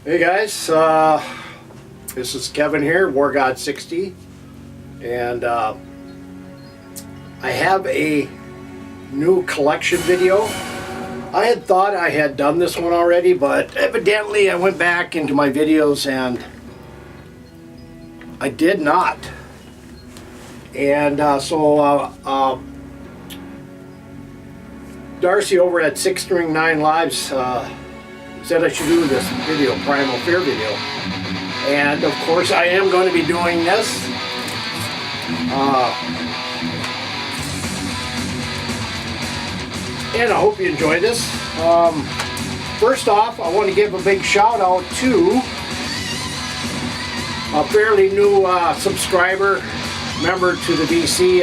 Hey guys, this is Kevin here, War God 60, and I have a new collection video. I had thought I had done this one already, but evidently I went back into my videos and I did not. And so Darcy over at 6 String 9 Lives said I should do this video, Primal Fear video. And of course I am going to be doing this. And I hope you enjoy this. First off, I want to give a big shout out to a fairly new subscriber, member to the VC.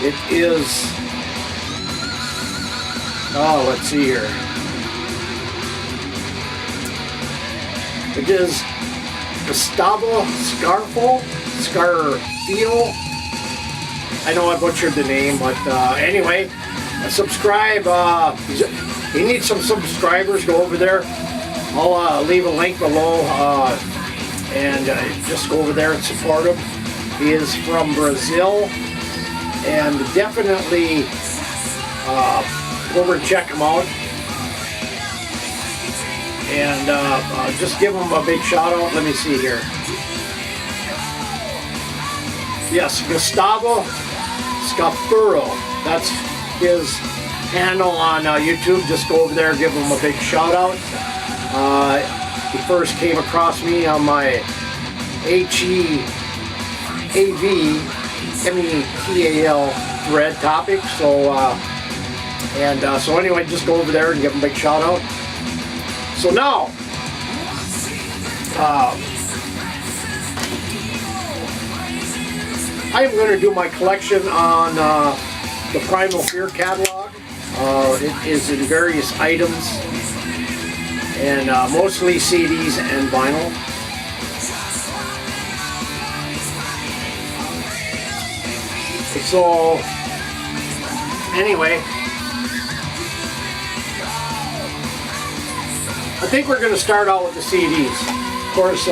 It is, let's see here. It is Gustavo Scafuro. I know I butchered the name, but anyway, subscribe. You need some subscribers. Go over there. I'll leave a link below, and just go over there and support him. He is from Brazil, and definitely go over and check him out. And just give him a big shout out. Let me see here. Yes, Gustavo Scafuro. That's his handle on YouTube. Just go over there and give him a big shout out. He first came across me on my HEAVMETAL thread topic. So so anyway, just go over there and give him a big shout out. So now, I am going to do my collection on the Primal Fear catalog. It is in various items, and mostly CDs and vinyl. So, anyway, I think we're going to start out with the CDs. Of course,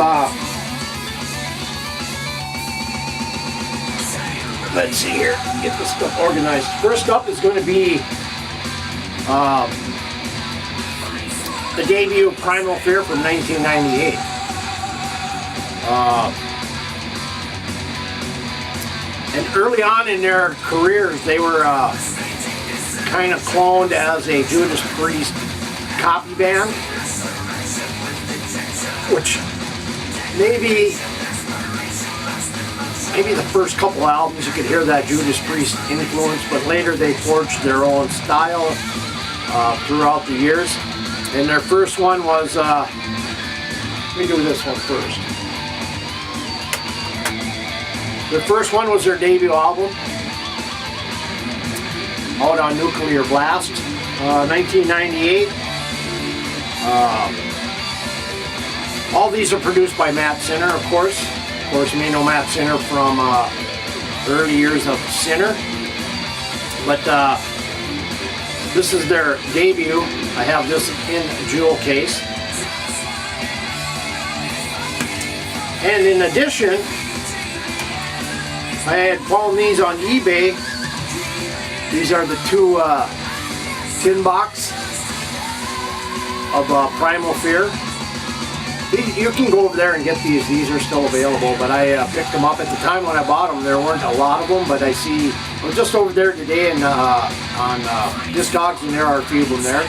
let's see here, get this stuff organized. First up is going to be the debut Primal Fear from 1998. And early on in their careers, they were kind of cloned as a Judas Priest copy band, which maybe the first couple albums you could hear that Judas Priest influence, but later they forged their own style throughout the years. And their first one was, let me do this one first. Their first one was their debut album, out on Nuclear Blast, 1998. All these are produced by Matt Sinner, of course. Of course, you may know Matt Sinner from early years of Sinner. But this is their debut. I have this in a jewel case. And in addition, I had found these on eBay. These are the two tin box of Primal Fear. You can go over there and get these. These are still available, but I picked them up at the time when I bought them. There weren't a lot of them, but I see I'm just over there today, and on Discogs, and there are a few of them there.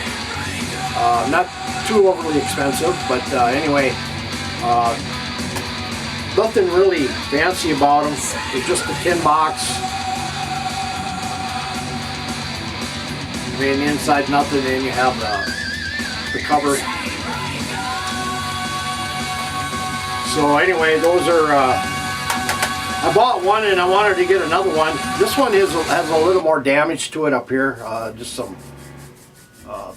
Not too overly expensive, but anyway, nothing really fancy about them. It's just a tin box. I mean, inside nothing, and you have the cover. So anyway, those are, I bought one and I wanted to get another one. This one has a little more damage to it up here, just some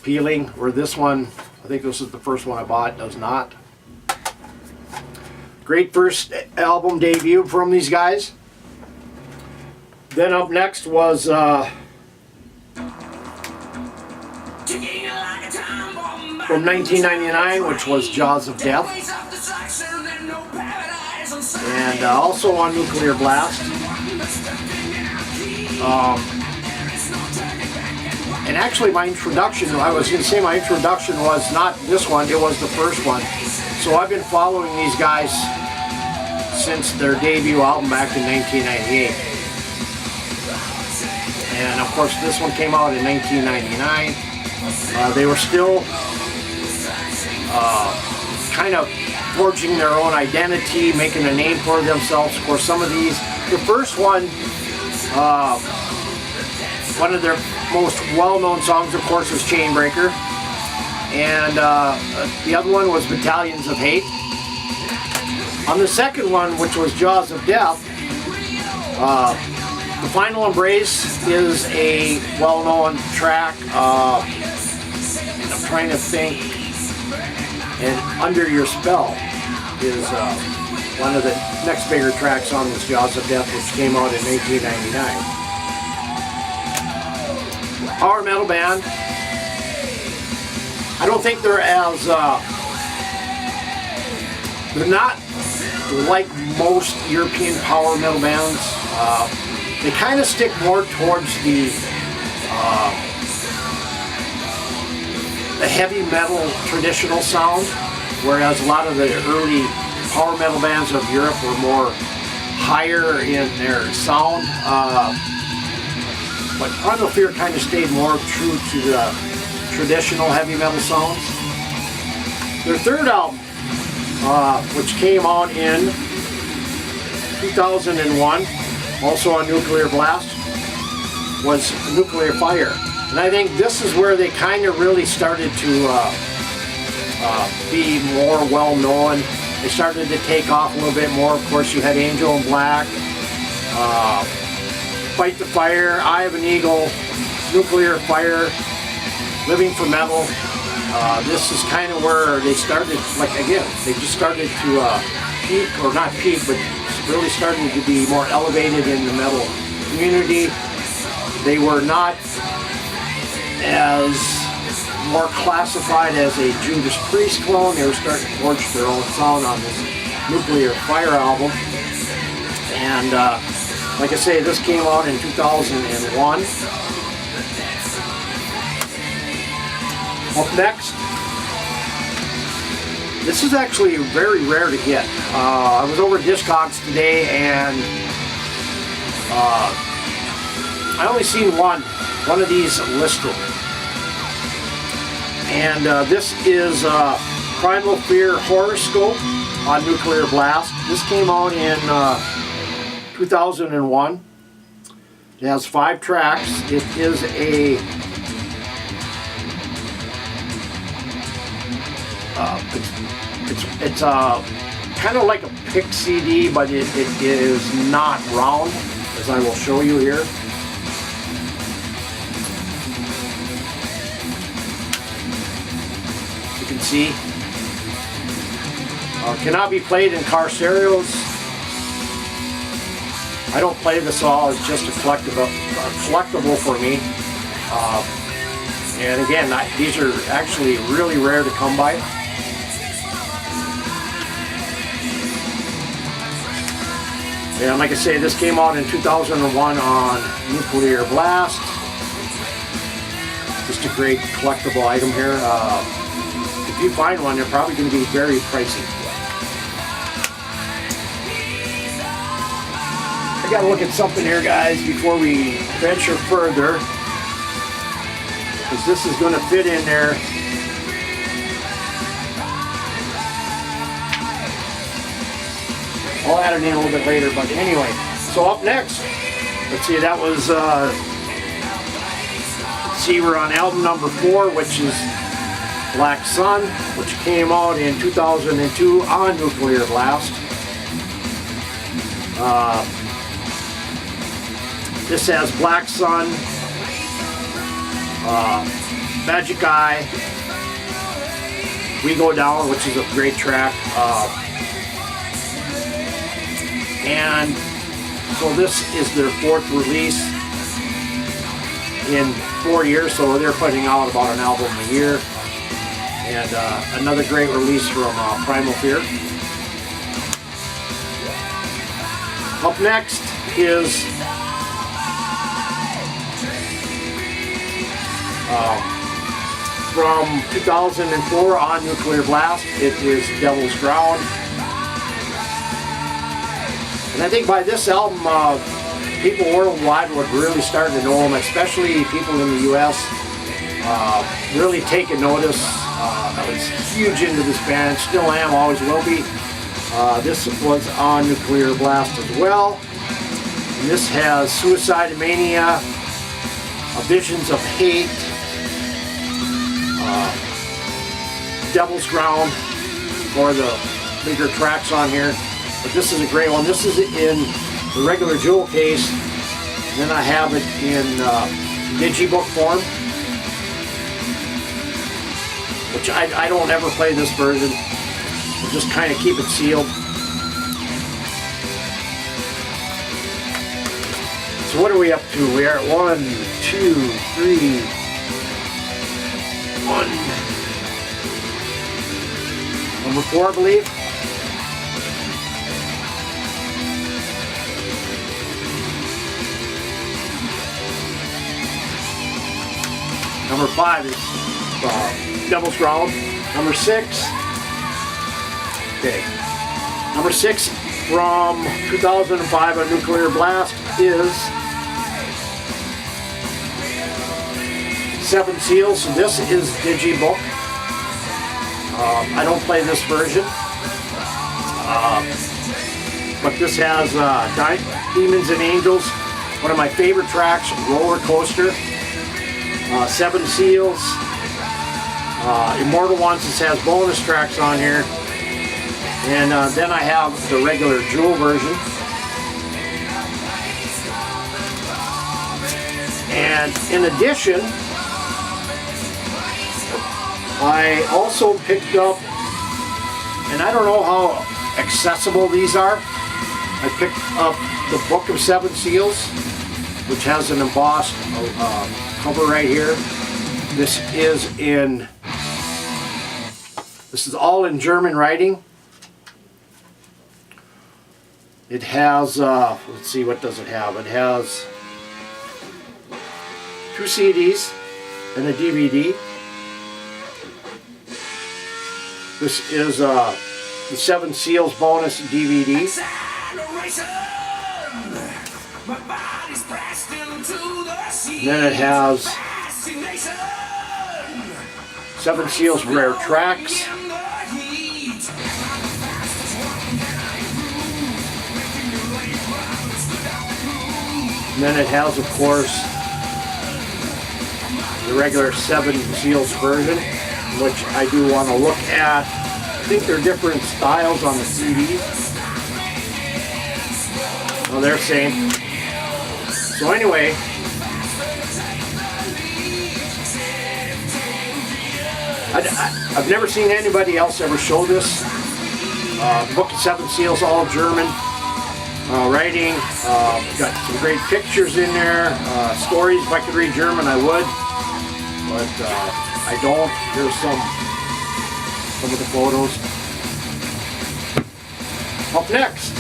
peeling, where this one, I think this is the first one I bought, does not. Great first album debut from these guys. Then up next was from 1999, which was Jaws of Death. And also on Nuclear Blast. And actually my introduction, I was going to say my introduction was not this one, it was the first one. So I've been following these guys since their debut album back in 1998. And of course this one came out in 1999. They were still kind of forging their own identity, making a name for themselves. Of course, some of these, the first one of their most well-known songs, of course, was Chainbreaker. And the other one was Battalions of Hate. On the second one, which was Jaws of Death, The Final Embrace is a well-known track. I'm trying to think. And Under Your Spell is one of the next bigger tracks on this Jaws of Death, which came out in 1999. Power metal band. I don't think they're as, they're not like most European power metal bands. They kind of stick more towards the heavy metal traditional sound, whereas a lot of the early power metal bands of Europe were more higher in their sound. But Primal Fear kind of stayed more true to the traditional heavy metal sounds. Their third album, which came out in 2001, also on Nuclear Blast, was Nuclear Fire. And I think this is where they kind of really started to be more well known. They started to take off a little bit more. Of course, you had Angel in Black, Fight the Fire, Eye of an Eagle, Nuclear Fire, Living for Metal. This is kind of where they started, like again, they just started to peak, or not peak, but really starting to be more elevated in the metal community. They were not as more classified as a Judas Priest clone. They were starting to forge their own sound on this Nuclear Fire album. And like I say, this came out in 2001. Up next, this is actually very rare to get. I was over at Discogs today and I only seen one of these listed. And this is Primal Fear Horoscope on Nuclear Blast. This came out in 2001. It has 5 tracks. It is a it's kind of like a pick CD, but it is not round, as I will show you here. You can see. Cannot be played in car stereos. I don't play this all. It's just a collectible for me. And again, these are actually really rare to come by. And like I say, this came out in 2001 on Nuclear Blast. Just a great collectible item here. If you find one, they're probably going to be very pricey. I got to look at something here, guys, before we venture further, because this is going to fit in there. I'll add it in a little bit later, but anyway. So up next, let's see, that was, let's see, we're on album number 4, which is Black Sun, which came out in 2002 on Nuclear Blast. This has Black Sun, Magic Eye, We Go Down, which is a great track. And so this is their 4th release. in 4 years, so they're putting out about an album a year. And another great release from Primal Fear. Up next is from 2004 on Nuclear Blast. It is Devil's Ground. And I think by this album, people worldwide would really start to know him, especially people in the US, really taking notice. I was huge into this band, still am, always will be. This was on Nuclear Blast as well. And this has Suicide Mania, Visions of Hate, Devil's Ground, for the bigger tracks on here. But this is a great one. This is in the regular jewel case. And then I have it in digibook form, which I don't ever play this version. I just kind of keep it sealed. So what are we up to? We are at 1, 2, 3, 1. Number 4, I believe. Number 5 is Devil's Ground. Number 6. Okay. Number 6 from 2005 on Nuclear Blast is 7 Seals. This is digibook. I don't play this version, but this has Demons and Angels, one of my favorite tracks, Roller Coaster, 7 Seals, Immortal Ones. This has bonus tracks on here, and then I have the regular Jewel version. And in addition, I also picked up, and I don't know how accessible these are, I picked up the Book of 7 Seals, which has an embossed cover right here. This is all in German writing. It has, let's see, what does it have? It has 2 CDs and a DVD. This is the 7 Seals bonus DVD. And then it has 7 Seals rare tracks. And then it has, of course, the regular 7 Seals version, which I do want to look at. I think there are different styles on the CD. Well, they're same. So anyway, I've never seen anybody else ever show this. Book of 7 Seals, all German writing. Got some great pictures in there. Stories. If I could read German, I would, but I don't. Here's some of the photos. Up next,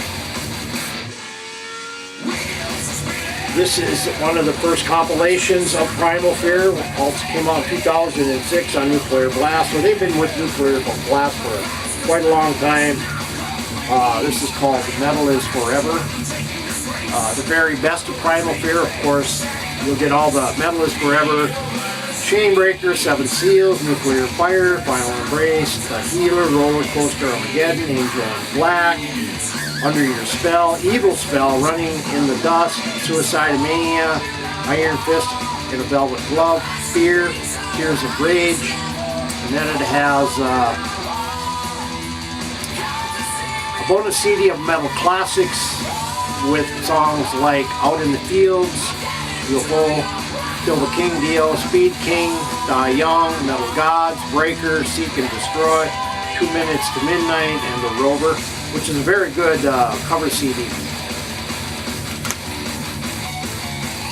this is one of the first compilations of Primal Fear. Also came out in 2006 on Nuclear Blast. So they've been with Nuclear Blast for quite a long time. This is called Metal is Forever. The very best of Primal Fear, of course. You'll get all the Metal is Forever, Chainbreaker, 7 Seals, Nuclear Fire, Final Embrace, The Healer, Roller Coaster, Armageddon, Angel in Black, Under Your Spell, Evil Spell, Running in the Dust, Suicide Mania, Iron Fist in a Velvet Glove, Fear, Tears of Rage, and then it has a bonus CD of metal classics with songs like Out in the Fields, UFO, Kill the King Deal, Speed King, Die Young, Metal Gods, Breaker, Seek and Destroy, 2 Minutes to Midnight, and The Rover, which is a very good cover CD.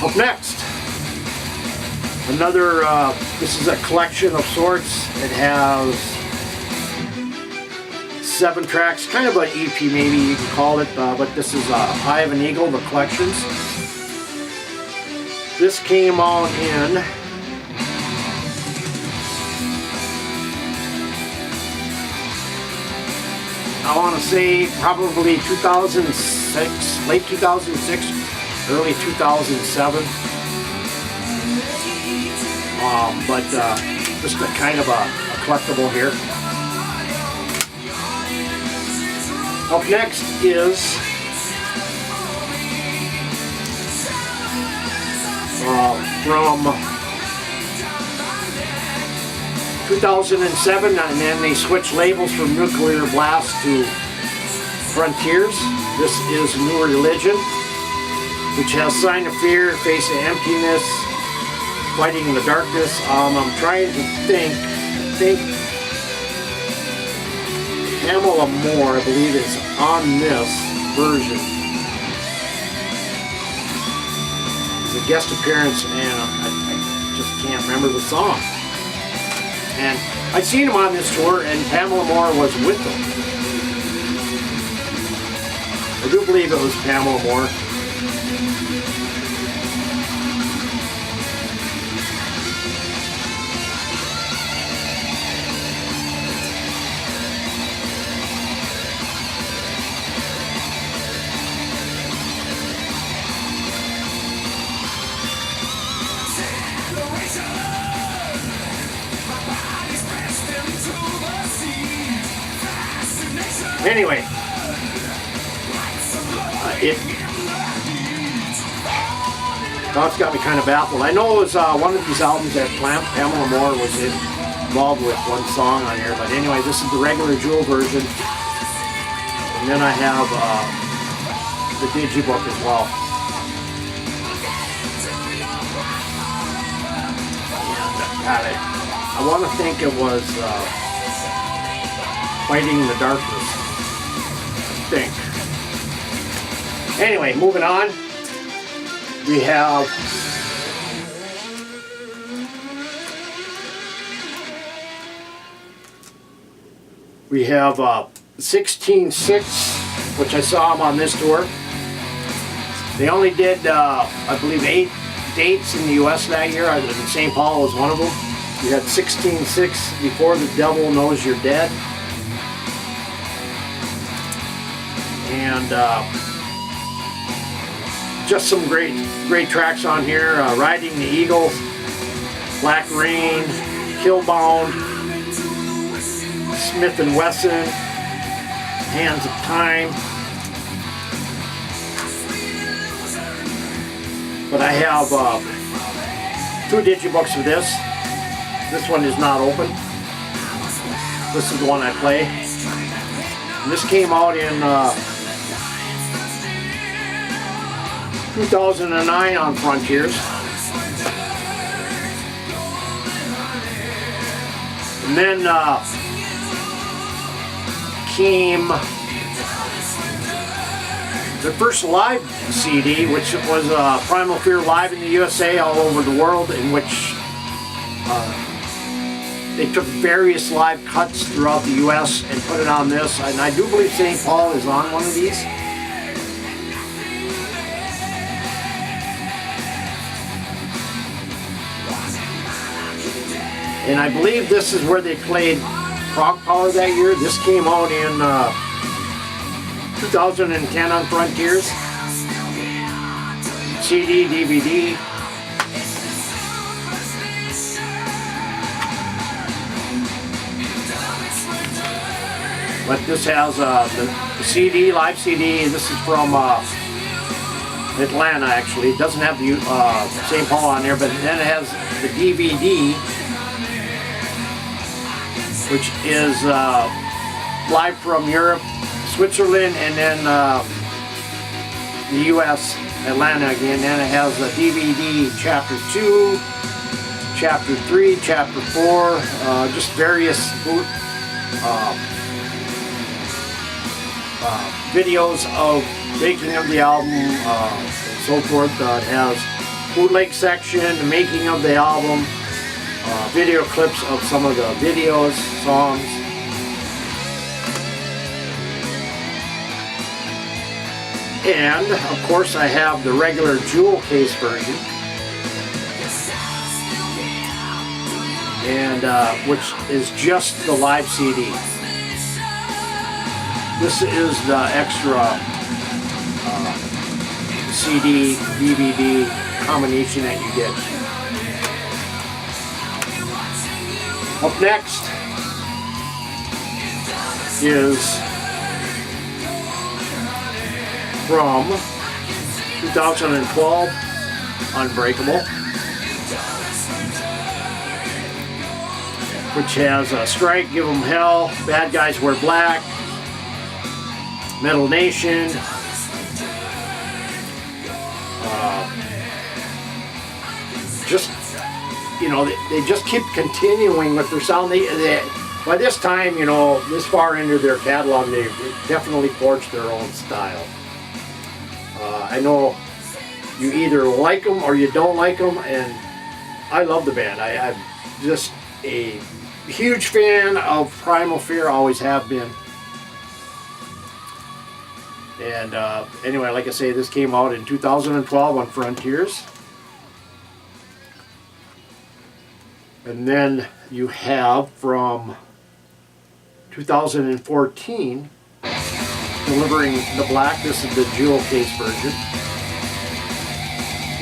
Up next, Another, this is a collection of sorts. It has 7 tracks, kind of an EP maybe you can call it, but this is Eye of an Eagle, the collections. This came out in I want to say probably 2006, late 2006, early 2007. But just a kind of a collectible here. Up next is from 2007, and then they switched labels from Nuclear Blast to Frontiers. This is New Religion, which has Sign of Fear, Face of Emptiness, Fighting in the Darkness. I'm trying to think. I think Pamela Moore, I believe, is on this version. It's a guest appearance, and I just can't remember the song. And I'd seen him on this tour, and Pamela Moore was with them. I do believe it was Pamela Moore. Anyway, that's got me kind of baffled. I know it was one of these albums that Pamela Moore was involved with, one song on here, but anyway, this is the regular Jewel version, and then I have the digibook as well. And I want to think it was Fighting in the Darkness. Think. Anyway, moving on, we have We have 16/6, which I saw them on this tour. They only did, I believe, 8 dates in the U.S. that year. I was in St. Paul was one of them. You had 16/6, Before the Devil Knows You're Dead. And just some great tracks on here. Riding the Eagle, Black Rain, Killbound, Smith & Wesson, Hands of Time. But I have 2 digibooks of this. This one is not open. This is the one I play. And this came out in 2009 on Frontiers. And then came the first live CD, which was Primal Fear Live in the USA, all over the world, in which they took various live cuts throughout the US and put it on this. And I do believe St. Paul is on one of these. And I believe this is where they played Prog Power that year. This came out in 2010 on Frontiers. CD, DVD. But this has the CD, live CD. This is from Atlanta, actually. It doesn't have the St. Paul on there, but then it has the DVD, which is live from Europe, Switzerland, and then the US, Atlanta again. Then it has a DVD Chapter 2, Chapter 3, Chapter 4, just various videos of making of the album, and so forth. It has bootleg section, the making of the album, video clips of some of the videos, songs. And of course I have the regular jewel case version, and which is just the live CD. This is the extra CD, DVD combination that you get. Up next is from 2012, Unbreakable, which has Strike, Give 'Em Hell, Bad Guys Wear Black, Metal Nation, just, you know, they just keep continuing with their sound. They by this time, you know, this far into their catalog, they've definitely forged their own style. I know you either like them or you don't like them, and I love the band. I'm just a huge fan of Primal Fear, always have been. And anyway, like I say, this came out in 2012 on Frontiers. And then you have from 2014, Delivering the Black. This is the jewel case version,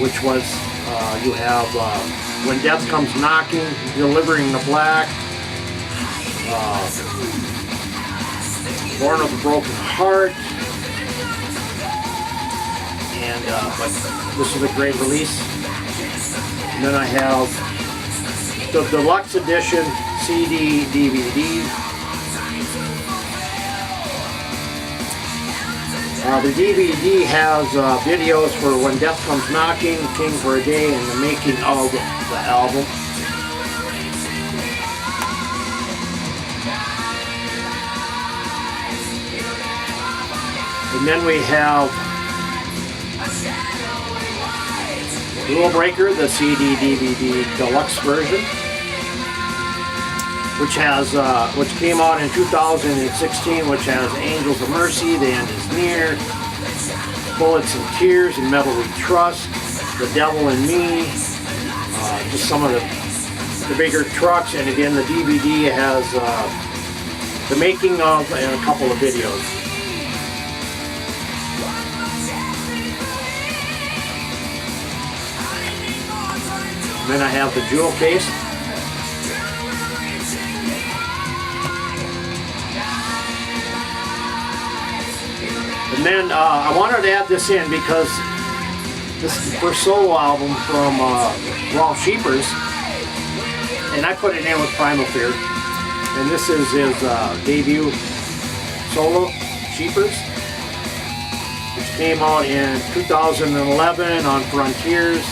which was, you have When Death Comes Knocking, Delivering the Black, Born of a Broken Heart, and but this is a great release. And then I have the deluxe edition CD, DVD. The DVD has videos for When Death Comes Knocking, King for a Day, and the making of the album. And then we have Rule Breaker, the CD, DVD deluxe version, which has which came out in 2016, which has Angels of Mercy, The End Is Near, Bullets and Tears, and Metal We Trust, The Devil in Me, just some of the bigger trucks. And again, the DVD has the making of and a couple of videos. And then I have the jewel case. And then I wanted to add this in because this is the first solo album from Raw Sheepers, and I put it in with Primal Fear. And this is his debut solo, Sheepers, which came out in 2011 on Frontiers.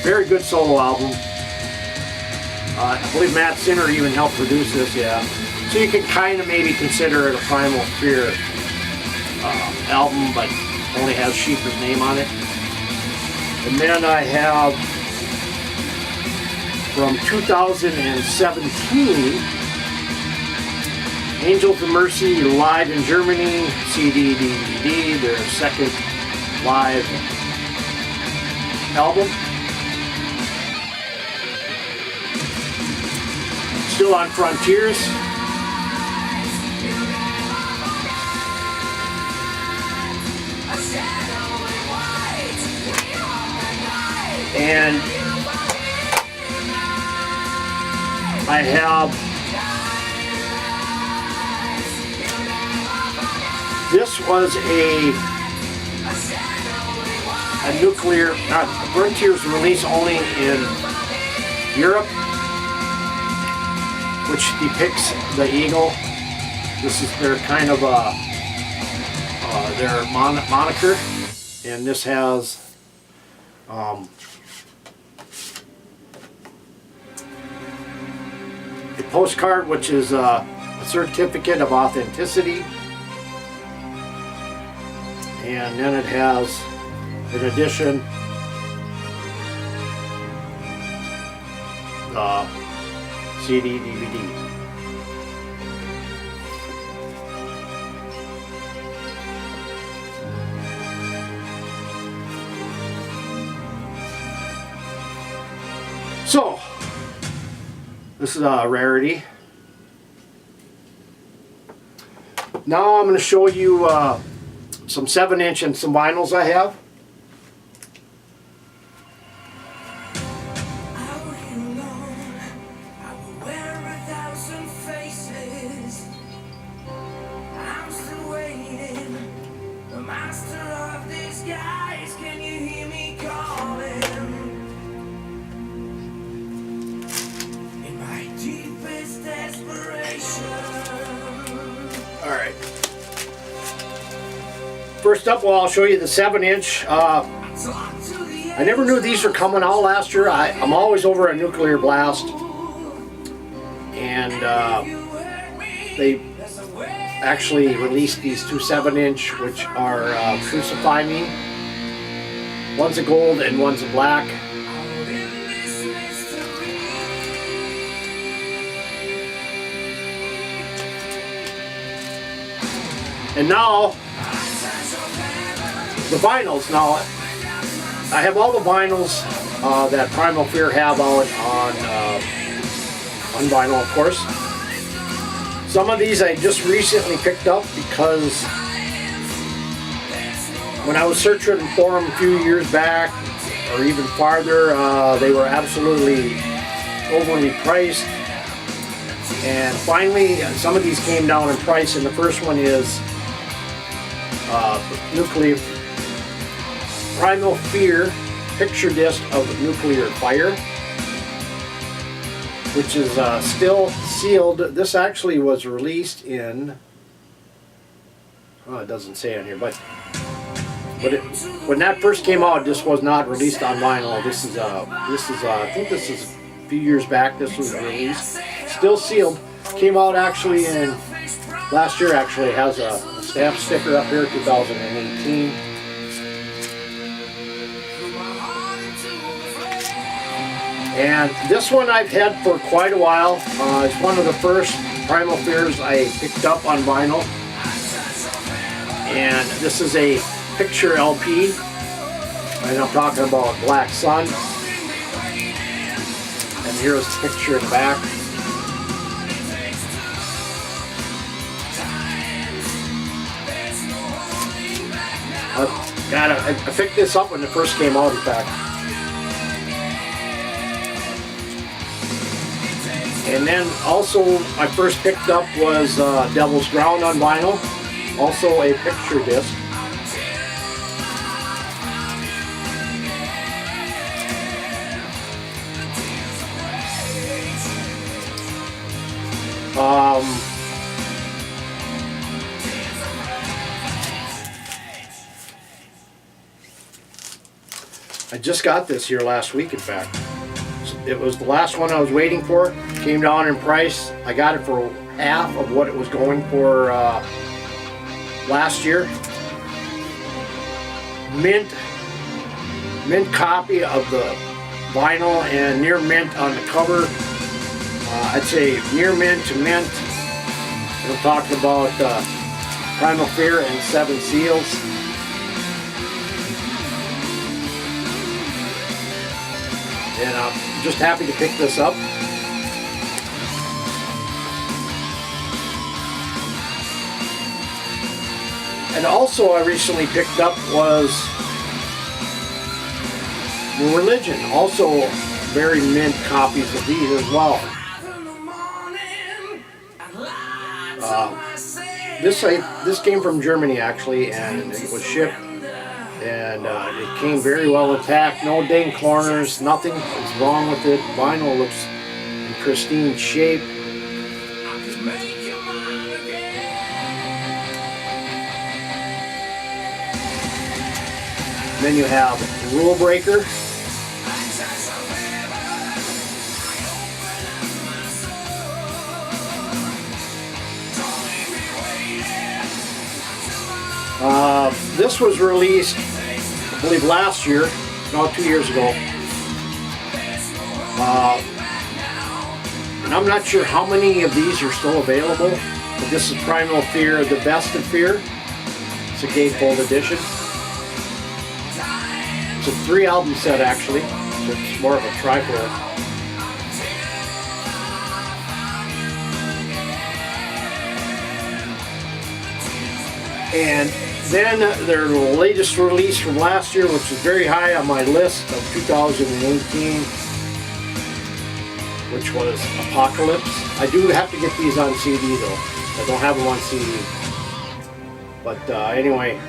Very good solo album. I believe Matt Sinner even helped produce this, yeah. So you can kind of maybe consider it a Primal Fear album, but only has Sheeper's name on it. And then I have from 2017, Angels of Mercy live in Germany, CD, DVD, their second live album. Still on Frontiers. And I have this was a nuclear, not Frontiers release only in Europe, which depicts the eagle. This is their kind of their moniker, and this has a postcard, which is a certificate of authenticity, and then it has, in addition, CD, DVD. So, this is a rarity. Now I'm going to show you some 7-inch and some vinyls I have. Alright. First up, well, I'll show you the 7-inch. I never knew these were coming out last year. I'm always over at Nuclear Blast. And they actually released these two 7-inch, which are Crucify Me. One's a gold and one's a black. And now, the vinyls. Now, I have all the vinyls that Primal Fear have out on vinyl, of course. Some of these I just recently picked up because when I was searching for them a few years back, or even farther, they were absolutely overly priced. And finally, some of these came down in price, and the first one is Nuclear Primal Fear picture disc of Nuclear Fire, which is still sealed. This actually was released in, well, it doesn't say on here, but when that first came out, this was not released on vinyl. This is I think this is a few years back. This was released, still sealed. Came out actually in last year. Actually, it has a stamp sticker up here, 2018. And this one I've had for quite a while. It's one of the first Primal Fears I picked up on vinyl. And this is a picture LP. And I'm talking about Black Sun. And here's the picture in the back. I picked this up when it first came out, in fact. And then also I first picked up was Devil's Ground on vinyl, also a picture disc. I just got this here last week, in fact. It was the last one I was waiting for. Came down in price. I got it for half of what it was going for last year. Mint copy of the vinyl and near mint on the cover. I'd say near mint to mint. I'm talking about Primal Fear and 7 Seals. And I'm just happy to pick this up. And also I recently picked up was Religion. Also very mint copies of these as well. This came from Germany actually, and it was shipped. And it came very well intact, no ding corners, nothing is wrong with it. Vinyl looks in pristine shape. Then you have Rule Breaker. This was released, I believe, last year, no, 2 years ago. And I'm not sure how many of these are still available, but this is Primal Fear, The Best of Fear. It's a gatefold edition. It's a 3-album set actually, so it's more of a trifold. And then their latest release from last year, which is very high on my list of 2018, which was Apocalypse. I do have to get these on CD though. I don't have them on CD. But anyway,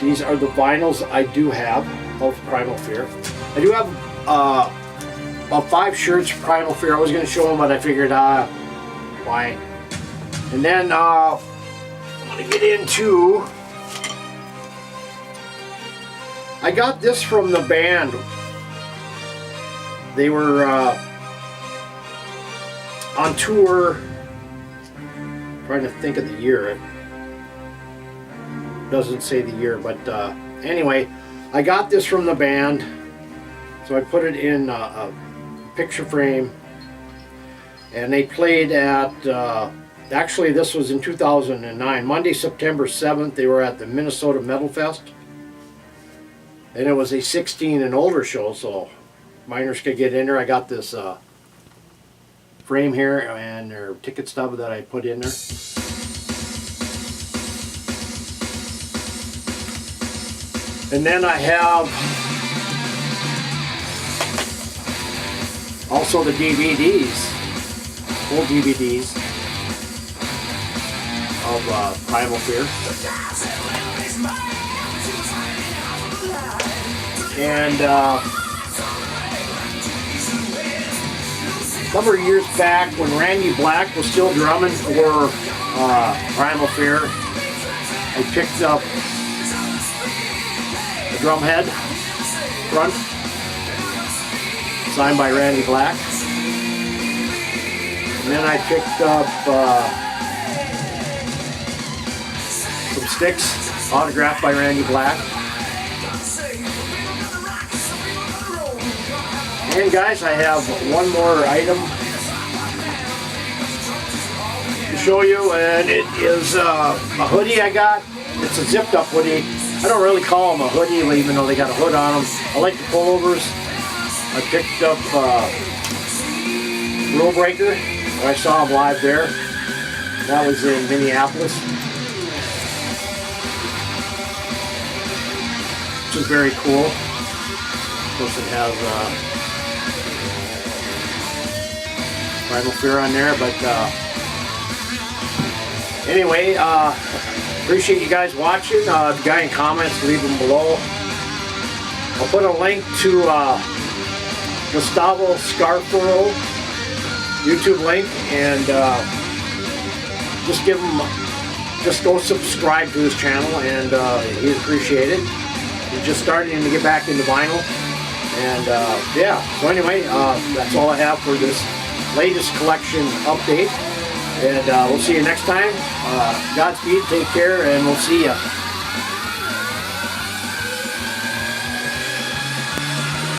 these are the vinyls I do have of Primal Fear. I do have about 5 shirts for Primal Fear. I was going to show them, but I figured, why? And then I want to get into... I got this from the band. They were on tour. Trying to think of the year. It doesn't say the year, but anyway, I got this from the band. So I put it in a picture frame, and they played at. Actually, this was in 2009. Monday, September 7th, they were at the Minnesota Metal Fest. And it was a 16 and older show, so minors could get in there. I got this frame here and their ticket stub that I put in there. And then I have also the DVDs, full DVDs of Primal Fear. And a number of years back, when Randy Black was still drumming for Primal Fear, I picked up the drum head front, signed by Randy Black. And then I picked up some sticks, autographed by Randy Black. And guys, I have one more item to show you, and it is a hoodie I got. It's a zipped up hoodie. I don't really call them a hoodie, even though they got a hood on them. I like the pullovers. I picked up Rule Breaker. I saw him live there. That was in Minneapolis. Which is very cool. Of course, it has Primal Fear on there, but anyway, appreciate you guys watching. If you got any comments, leave them below. I'll put a link to Gustavo Scafuro YouTube link, and just go subscribe to his channel, and he'd appreciate it. He's just starting to get back into vinyl, and yeah. So anyway, that's all I have for this latest collection update, and we'll see you next time. Godspeed, take care, and we'll see you.